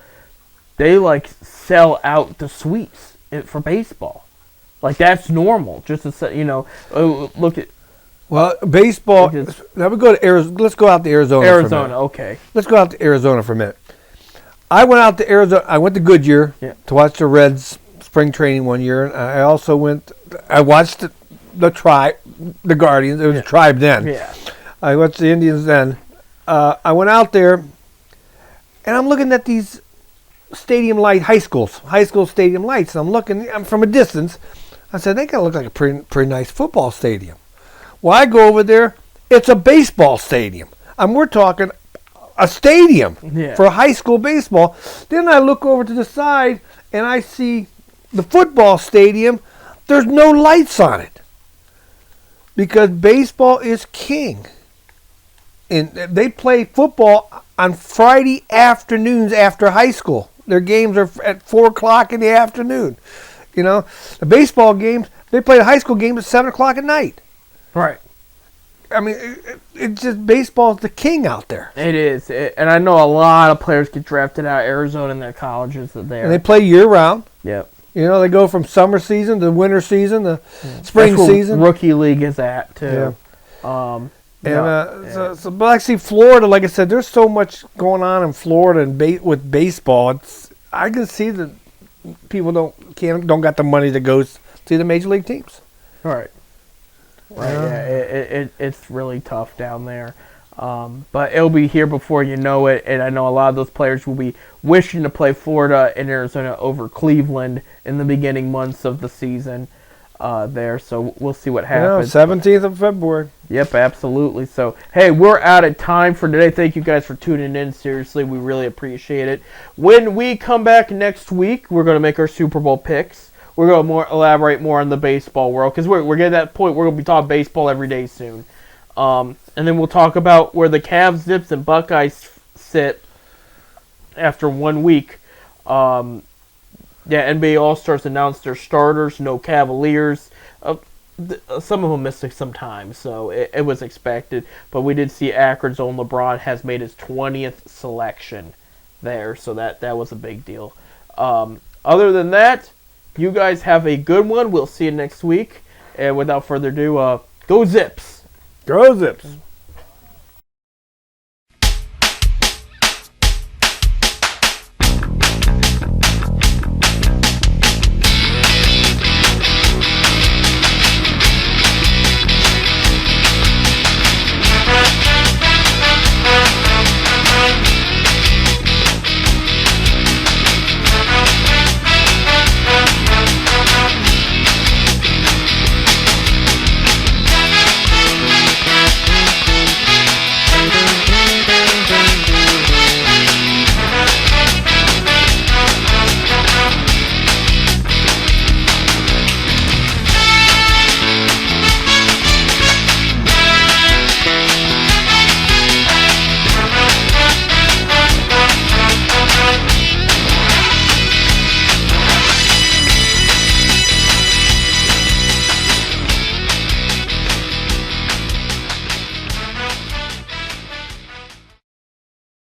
they sell out the suites for baseball. Like that's normal. Just to say, look at Well, baseball. Which is- Now we go to Arizona. Let's go out to Arizona. For a minute. Arizona, okay. Let's go out to Arizona for a minute. I went out to Arizona. I went to Goodyear Yeah. to watch the Reds spring training one year. And I also went. I watched the Tribe, the Guardians. It was a Tribe then. Yeah. I watched the Indians then. I went out there, and I'm looking at these stadium light high school stadium lights. And I'm looking. I'm from a distance. I said they gotta look like a pretty nice football stadium. Well, I go over there. It's a baseball stadium. We're talking a stadium Yeah. for high school baseball. Then I look over to the side and I see the football stadium. There's no lights on it because baseball is king. And they play football on Friday afternoons after high school. Their games are at 4 o'clock in the afternoon. You know, the baseball games, they play the high school games at 7 o'clock at night. Right. I mean, it's just baseball is the king out there. It is. And I know a lot of players get drafted out of Arizona in their colleges there. And they play year round. Yep. You know, they go from summer season to winter season to spring That's where season. Rookie league is at too. And Yeah. but I see Florida, like I said, there's so much going on in Florida and with baseball. I can see that people don't got the money to go see the major league teams. Right. Right. Yeah. It's really tough down there. But it'll be here before you know it, and I know a lot of those players will be wishing to play Florida and Arizona over Cleveland in the beginning months of the season there. So we'll see what happens. 17th of February. Yep, absolutely. So, hey, we're out of time for today. Thank you guys for tuning in. Seriously, we really appreciate it. When we come back next week, we're going to make our Super Bowl picks. We're going to elaborate more on the baseball world because we're getting to that point. We're going to be talking baseball every day soon. And then we'll talk about where the Cavs, Zips, and Buckeyes sit after 1 week. NBA All-Stars announced their starters. No Cavaliers. Some of them missed some time, so it was expected. But we did see Akron's own LeBron has made his 20th selection there, so that was a big deal. Other than that, you guys have a good one. We'll see you next week. And without further ado, go Zips! Go Zips!